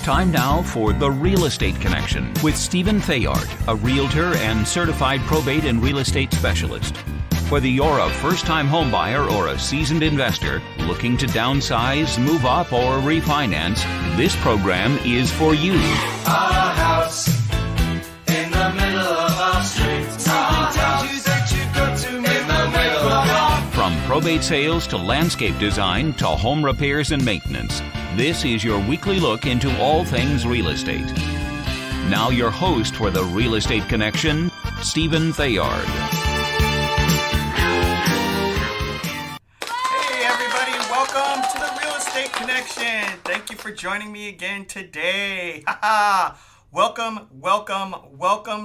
Time now for The Real Estate Connection with Stephen Theard, a realtor and certified probate and real estate specialist. Whether you're a first-time homebuyer or a seasoned investor looking to downsize, move up, or refinance, this program is for you. Our house in the middle of our street. From probate sales to landscape design to home repairs and maintenance, this is your weekly look into all things real estate. Now your host for The Real Estate Connection, Stephen Theard. Hey everybody, welcome to The Real Estate Connection. Thank you for joining me again today. Welcome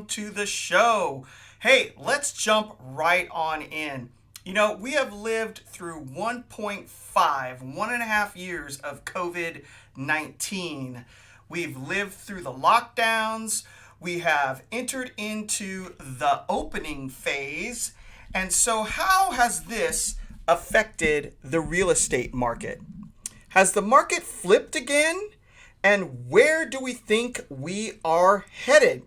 to the show. Hey, let's jump right on in. You know, we have lived through 1.5 years of COVID-19. We've lived through the lockdowns. We have entered into the opening phase. And so how has this affected the real estate market? Has the market flipped again? And where do we think we are headed?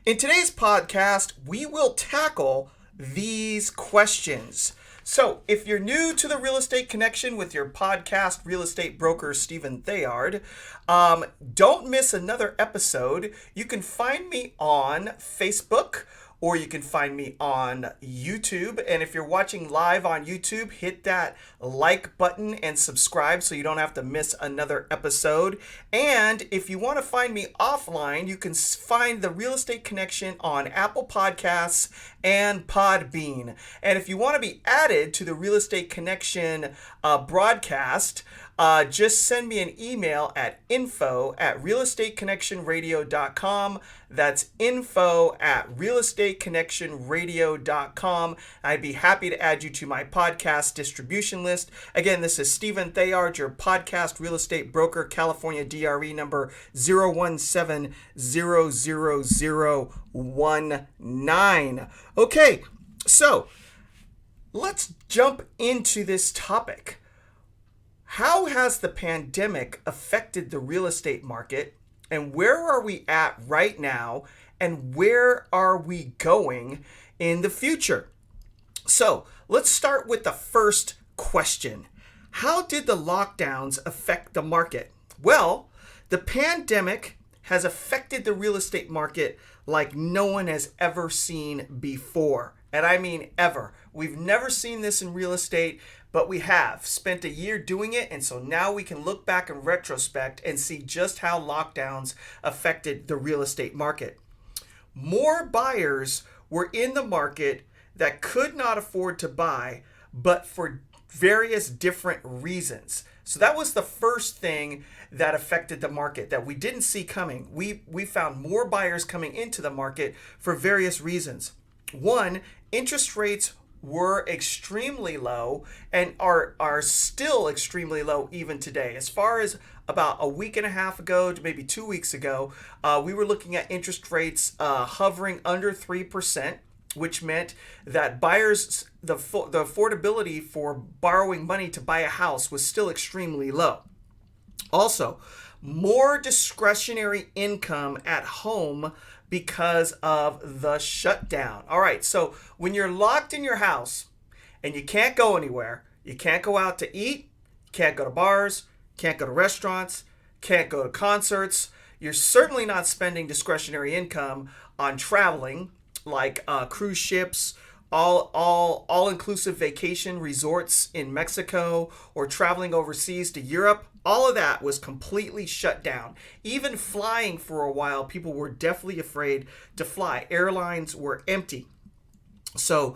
In today's podcast, we will tackle these questions. So if you're new to the Real Estate Connection with your podcast real estate broker, Stephen Theard, don't miss another episode. You can find me on Facebook or you can find me on YouTube. And if you're watching live on YouTube, hit that like button and subscribe so you don't have to miss another episode. And if you want to find me offline, you can find the Real Estate Connection on Apple Podcasts and Podbean. And if you want to be added to the Real Estate Connection broadcast, just send me an email at info@realestateconnectionradio.com. That's info@realestateconnectionradio.com. I'd be happy to add you to my podcast distribution list. Again, this is Stephen Theard, your podcast real estate broker, California DRE number 017000019. Okay, so let's jump into this topic. How has the pandemic affected the real estate market, and where are we at right now, and where are we going in the future? So let's start with the first question. How did the lockdowns affect the market? Well, the pandemic has affected the real estate market like no one has ever seen before. And I mean ever. We've never seen this in real estate, but we have spent a year doing it. And so now we can look back in retrospect and see just how lockdowns affected the real estate market. More buyers were in the market that could not afford to buy, but for various different reasons. So that was the first thing that affected the market that we didn't see coming. We found more buyers coming into the market for various reasons. One, interest rates were extremely low and are still extremely low even today. As far as about a week and a half ago to maybe 2 weeks ago, we were looking at interest rates hovering under 3%, which meant that buyers, the affordability for borrowing money to buy a house was still extremely low. Also, more discretionary income at home because of the shutdown. All right, so when you're locked in your house and you can't go anywhere, you can't go out to eat, you can't go to bars, can't go to restaurants, can't go to concerts, you're certainly not spending discretionary income on traveling like cruise ships, all-inclusive vacation resorts in Mexico, or traveling overseas to Europe. All of that was completely shut down. Even flying for a while, people were definitely afraid to fly. Airlines were empty. So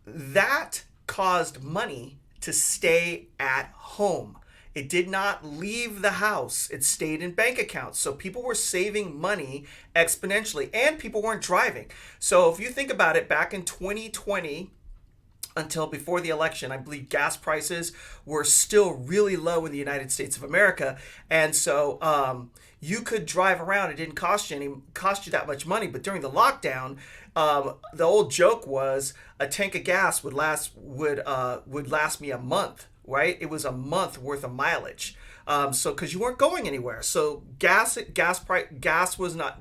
that caused money to stay at home. It did not leave the house. It stayed in bank accounts. So people were saving money exponentially, and people weren't driving. So if you think about it, back in 2020, until before the election, I believe gas prices were still really low in the United States of America. And so you could drive around. It didn't cost you that much money. But during the lockdown, the old joke was a tank of gas would last me a month. right? It was a month worth of mileage. So because you weren't going anywhere, so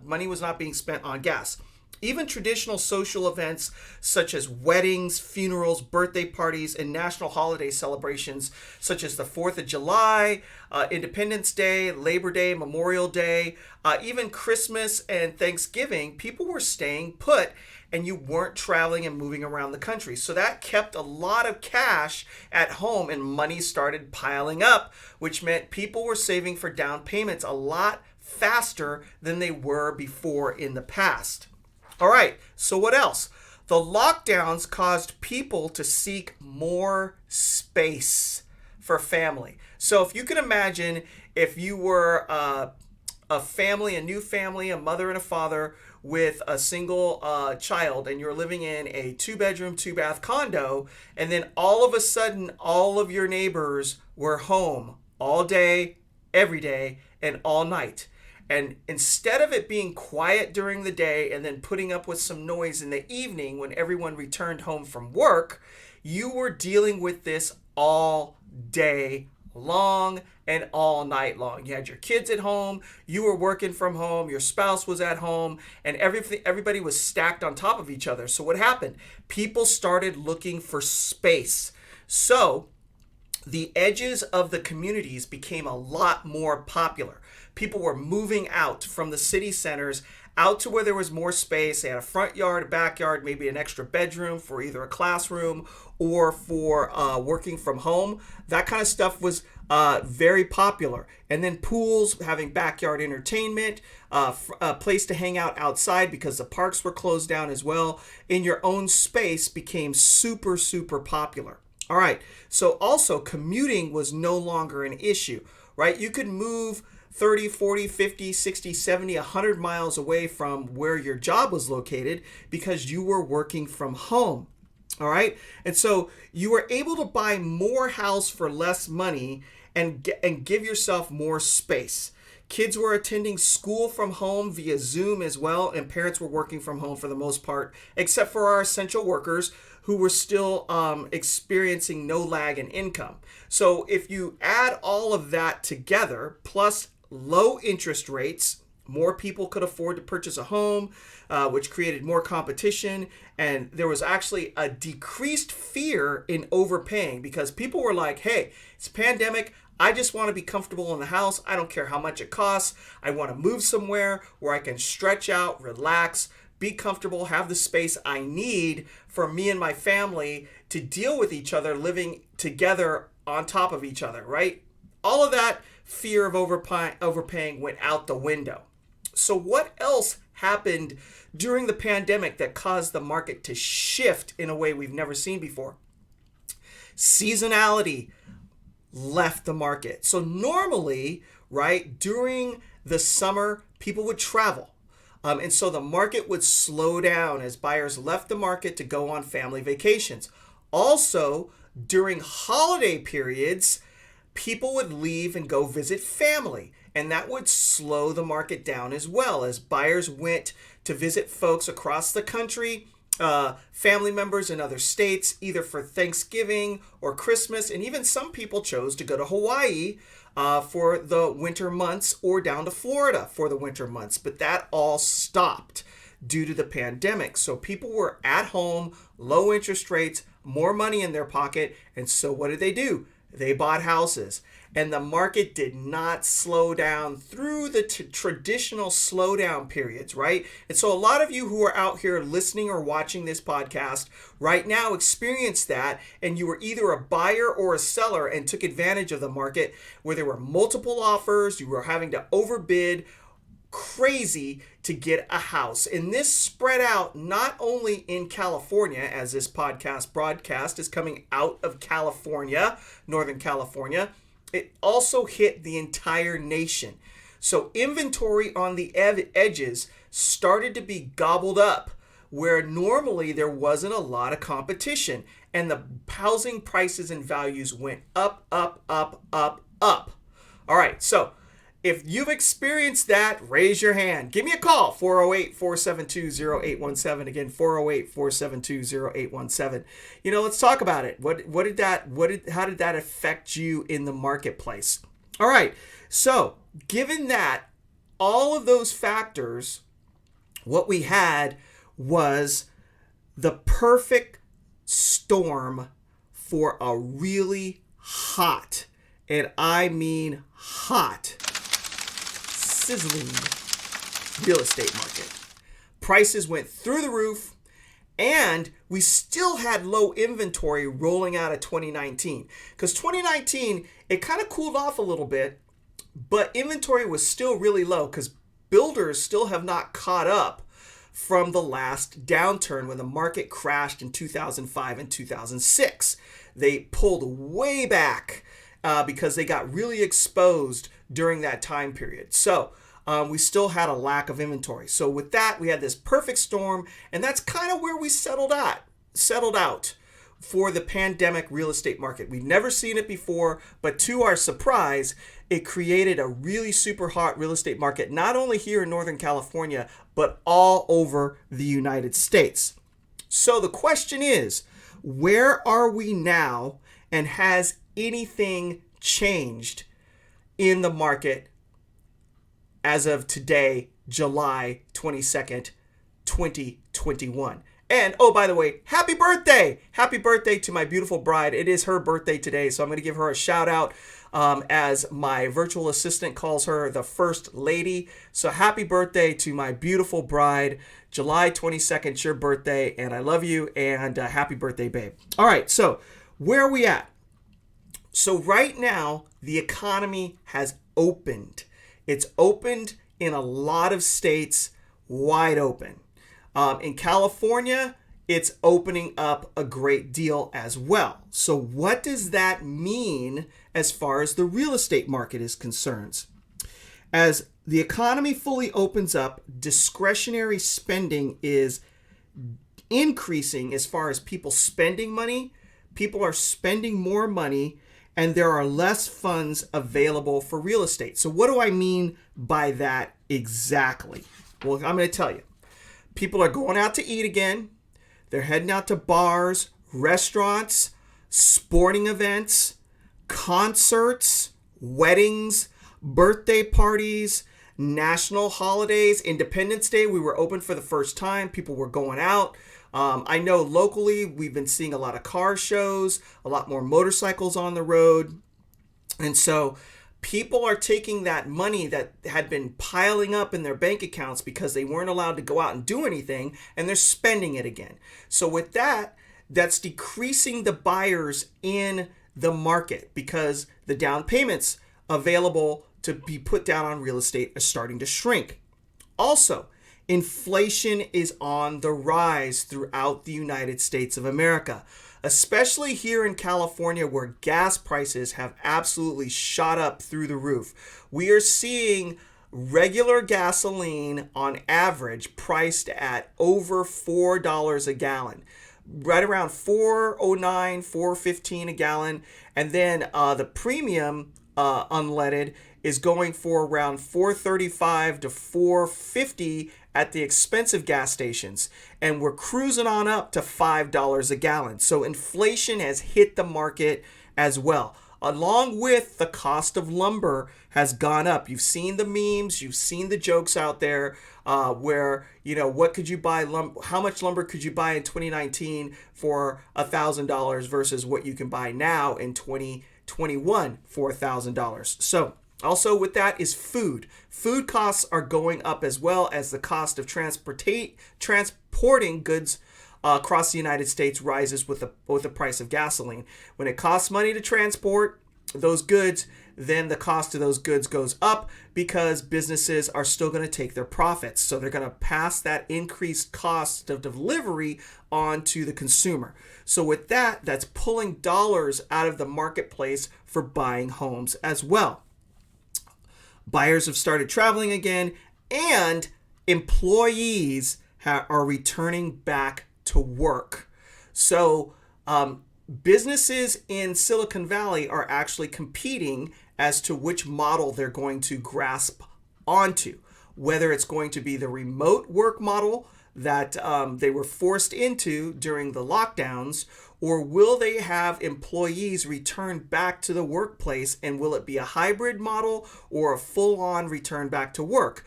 money was not being spent on gas. Even traditional social events such as weddings, funerals, birthday parties, and national holiday celebrations such as the 4th of July, Independence Day, Labor Day, Memorial Day, even Christmas and Thanksgiving, people were staying put and you weren't traveling and moving around the country. So that kept a lot of cash at home and money started piling up, which meant people were saving for down payments a lot faster than they were before in the past. All right, so what else? The lockdowns caused people to seek more space for family. So if you can imagine if you were a family, a new family, a mother and a father with a single child, and you're living in a 2-bedroom, 2-bath condo, and then all of a sudden, all of your neighbors were home all day, every day, and all night. And instead of it being quiet during the day and then putting up with some noise in the evening when everyone returned home from work, you were dealing with this all day long and all night long. You had your kids at home, you were working from home, your spouse was at home, and everybody was stacked on top of each other. So what happened? People started looking for space. So the edges of the communities became a lot more popular. People were moving out from the city centers out to where there was more space. They had a front yard, a backyard, maybe an extra bedroom for either a classroom or for working from home. That kind of stuff was very popular. And then pools, having backyard entertainment, a place to hang out outside because the parks were closed down as well, in your own space became super, super popular. All right, so also commuting was no longer an issue, right? You could move 30, 40, 50, 60, 70, 100 miles away from where your job was located because you were working from home. All right. And so you were able to buy more house for less money and give yourself more space. Kids were attending school from home via Zoom as well, and parents were working from home for the most part, except for our essential workers who were still experiencing no lag in income. So if you add all of that together, plus low interest rates, more people could afford to purchase a home, which created more competition. And there was actually a decreased fear in overpaying because people were like, hey, it's a pandemic. I just want to be comfortable in the house. I don't care how much it costs. I want to move somewhere where I can stretch out, relax, be comfortable, have the space I need for me and my family to deal with each other, living together on top of each other, right? All of that fear of overpaying went out the window. So what else happened during the pandemic that caused the market to shift in a way we've never seen before? Seasonality left the market. So normally, right, during the summer, people would travel. And so the market would slow down as buyers left the market to go on family vacations. Also, during holiday periods, people would leave and go visit family, and that would slow the market down as well as buyers went to visit folks across the country, family members in other states, either for Thanksgiving or Christmas, and even some people chose to go to Hawaii for the winter months or down to Florida for the winter months, but that all stopped due to the pandemic. So people were at home, low interest rates, more money in their pocket, and so what did they do? They bought houses, and the market did not slow down through the traditional slowdown periods, right? And so a lot of you who are out here listening or watching this podcast right now experience that, and you were either a buyer or a seller and took advantage of the market where there were multiple offers, you were having to overbid crazy to get a house. And this spread out not only in California, as this broadcast is coming out of California, Northern California, it also hit the entire nation. So inventory on the edges started to be gobbled up where normally there wasn't a lot of competition, and the housing prices and values went up, up, up, up, up. All right, so If you've experienced that, raise your hand. Give me a call, 408-472-0817. Again, 408-472-0817. Let's talk about it. How did that affect you in the marketplace? All right. So, given that all of those factors, what we had was the perfect storm for a really hot, and I mean hot, sizzling real estate market. Prices went through the roof, and we still had low inventory rolling out of 2019. Because 2019, it kind of cooled off a little bit, but inventory was still really low because builders still have not caught up from the last downturn when the market crashed in 2005 and 2006. They pulled way back because they got really exposed during that time period. So we still had a lack of inventory. So with that, we had this perfect storm, and that's kind of where we settled out for the pandemic real estate market. We've never seen it before, but to our surprise, it created a really super hot real estate market, not only here in Northern California, but all over the United States. So the question is, where are we now, and has anything changed in the market as of today, July 22nd, 2021? And, oh, by the way, happy birthday! Happy birthday to my beautiful bride. It is her birthday today, so I'm going to give her a shout out as my virtual assistant calls her the First Lady. So happy birthday to my beautiful bride. July 22nd, it's your birthday, and I love you, and happy birthday, babe. All right, so where are we at? So right now, the economy has opened. It's opened in a lot of states, wide open. In California, it's opening up a great deal as well. So what does that mean as far as the real estate market is concerned? As the economy fully opens up, discretionary spending is increasing as far as people spending money. People are spending more money, and there are less funds available for real estate. So what do I mean by that exactly? Well, I'm going to tell you. People are going out to eat again. They're heading out to bars, restaurants, sporting events, concerts, weddings, birthday parties, national holidays. Independence Day, we were open for the first time. People were going out. I know locally, we've been seeing a lot of car shows, a lot more motorcycles on the road. And so people are taking that money that had been piling up in their bank accounts because they weren't allowed to go out and do anything, and they're spending it again. So with that, that's decreasing the buyers in the market because the down payments available to be put down on real estate are starting to shrink. Also, inflation is on the rise throughout the United States of America, especially here in California where gas prices have absolutely shot up through the roof. We are seeing regular gasoline on average priced at over $4 a gallon, right around $4.09, $4.15 a gallon. And then the premium unleaded is going for around $4.35 to $4.50 at the expensive gas stations, and we're cruising on up to $5 a gallon. So inflation has hit the market as well, along with the cost of lumber has gone up. You've seen the memes, you've seen the jokes out there where, what could you buy, how much lumber could you buy in 2019 for $1,000 versus what you can buy now in 2021 for $1,000. So also with that is food. Food costs are going up as well as the cost of transporting goods across the United States rises with the price of gasoline. When it costs money to transport those goods, then the cost of those goods goes up because businesses are still going to take their profits. So they're going to pass that increased cost of delivery on to the consumer. So with that, that's pulling dollars out of the marketplace for buying homes as well. Buyers have started traveling again, and employees are returning back to work. So businesses in Silicon Valley are actually competing as to which model they're going to grasp onto, whether it's going to be the remote work model that they were forced into during the lockdowns, or will they have employees return back to the workplace, and will it be a hybrid model or a full-on return back to work?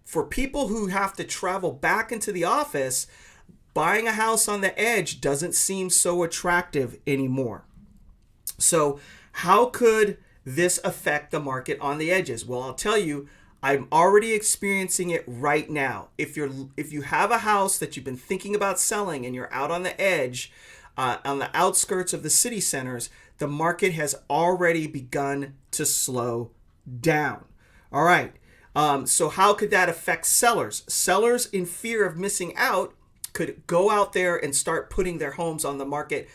For people who have to travel back into the office, buying a house on the edge doesn't seem so attractive anymore. So how could this affect the market on the edges? Well, I'll tell you, I'm already experiencing it right now. If you have a house that you've been thinking about selling and you're out on the edge, on the outskirts of the city centers, the market has already begun to slow down. All right. So how could that affect sellers? Sellers, in fear of missing out, could go out there and start putting their homes on the market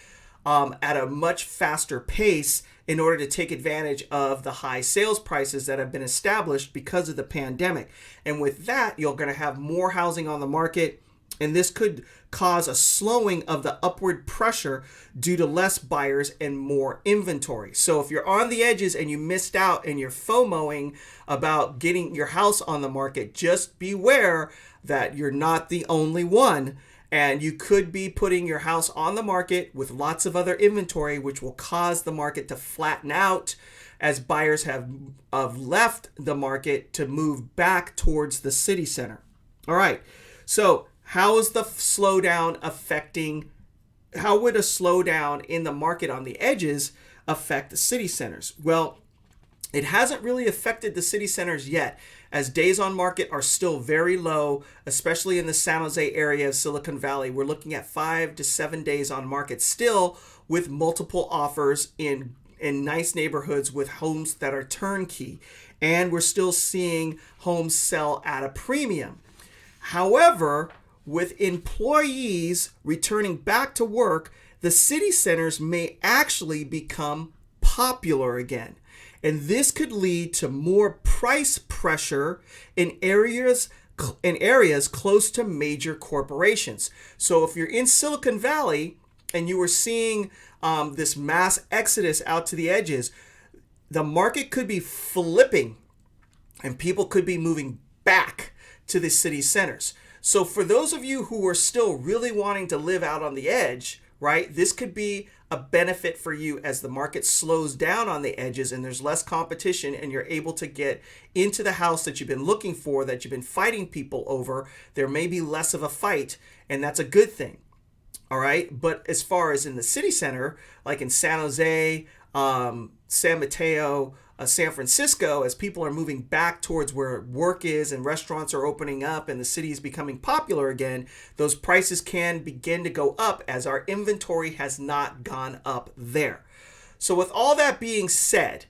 at a much faster pace in order to take advantage of the high sales prices that have been established because of the pandemic. And with that, you're going to have more housing on the market, and this could cause a slowing of the upward pressure due to less buyers and more inventory. So if you're on the edges and you missed out and you're FOMOing about getting your house on the market, just beware that you're not the only one. And you could be putting your house on the market with lots of other inventory, which will cause the market to flatten out as buyers have left the market to move back towards the city center. All right. So how is the slowdown affecting? How would a slowdown in the market on the edges affect the city centers? Well, it hasn't really affected the city centers yet, as days on market are still very low, especially in the San Jose area of Silicon Valley. We're looking at 5 to 7 days on market still, with multiple offers in nice neighborhoods with homes that are turnkey. And we're still seeing homes sell at a premium. However, with employees returning back to work, the city centers may actually become popular again. And this could lead to more price pressure in areas close to major corporations. So if you're in Silicon Valley and you were seeing this mass exodus out to the edges, the market could be flipping and people could be moving back to the city centers. So for those of you who are still really wanting to live out on the edge, right, this could be a benefit for you as the market slows down on the edges and there's less competition and you're able to get into the house that you've been looking for, that you've been fighting people over. There may be less of a fight, and that's a good thing. All right. But as far as in the city center, like in San Jose, San Mateo, San Francisco, as people are moving back towards where work is and restaurants are opening up and the city is becoming popular again, those prices can begin to go up as our inventory has not gone up there. So with all that being said,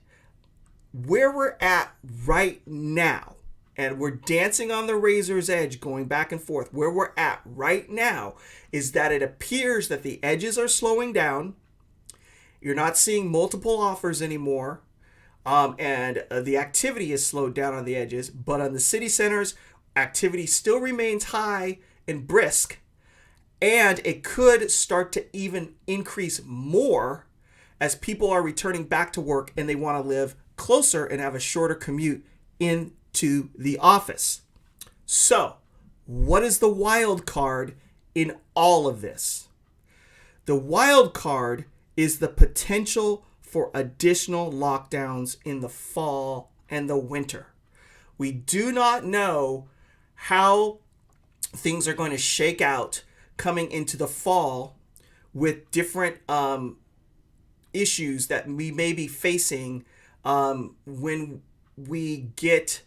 where we're at right now, and we're dancing on the razor's edge going back and forth, where we're at right now is that it appears that the edges are slowing down. You're not seeing multiple offers anymore. And the activity is slowed down on the edges, but on the city centers, activity still remains high and brisk, and it could start to even increase more as people are returning back to work and they want to live closer and have a shorter commute into the office. So, what is the wild card in all of this? The wild card is the potential for additional lockdowns in the fall and the winter. We do not know how things are going to shake out coming into the fall with different issues that we may be facing when we get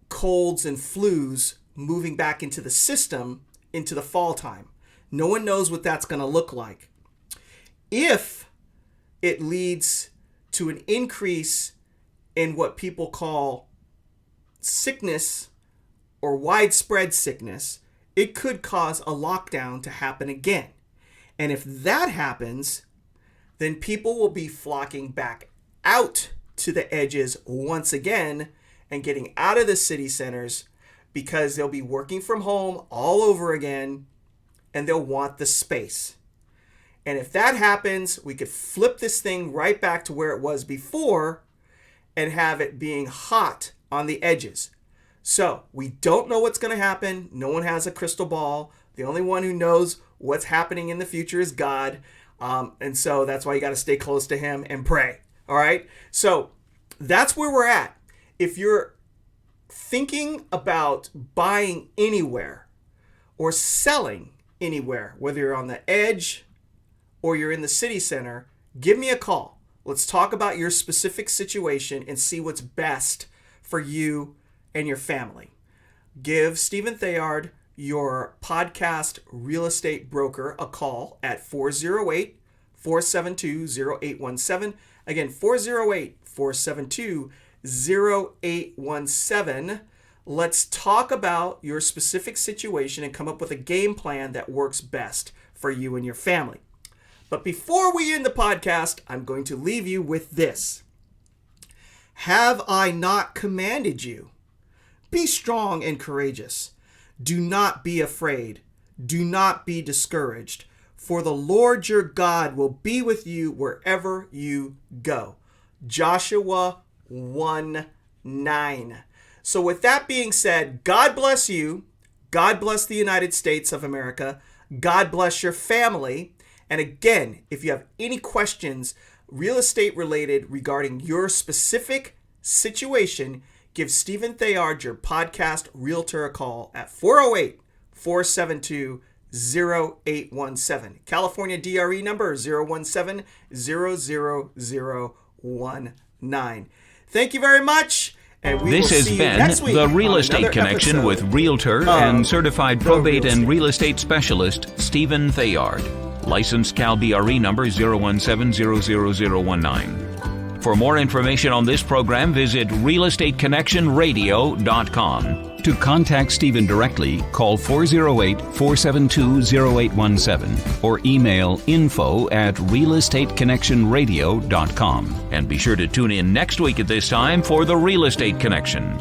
colds and flus moving back into the system into the fall time. No one knows what that's going to look like. If it leads to an increase in what people call sickness or widespread sickness, it could cause a lockdown to happen again. And if that happens, then people will be flocking back out to the edges once again and getting out of the city centers because they'll be working from home all over again and they'll want the space. And if that happens, we could flip this thing right back to where it was before and have it being hot on the edges. So we don't know what's going to happen. No one has a crystal ball. The only one who knows what's happening in the future is God. And so that's why you got to stay close to him and pray. All right. So that's where we're at. If you're thinking about buying anywhere or selling anywhere, whether you're on the edge or you're in the city center, give me a call. Let's talk about your specific situation and see what's best for you and your family. Give Stephen Theard, your podcast real estate broker, a call at 408-472-0817. Again, 408-472-0817. Let's talk about your specific situation and come up with a game plan that works best for you and your family. But before we end the podcast, I'm going to leave you with this. Have I not commanded you? Be strong and courageous. Do not be afraid. Do not be discouraged. For the Lord your God will be with you wherever you go. Joshua 1:9. So with that being said, God bless you. God bless the United States of America. God bless your family. And again, if you have any questions, real estate related regarding your specific situation, give Stephen Theard, your podcast realtor, a call at 408-472-0817. California DRE number 017-00019. Thank you very much. And we This will has see you been next week the Real on Estate another Connection episode with Realtor and Certified The Probate Real and Estate. Real Estate Specialist, Stephen Theard. Licensed Cal BRE number 017-00019. For more information on this program, visit realestateconnectionradio.com. To contact Stephen directly, call 408-472-0817 or email info@realestateconnectionradio.com. And be sure to tune in next week at this time for The Real Estate Connection.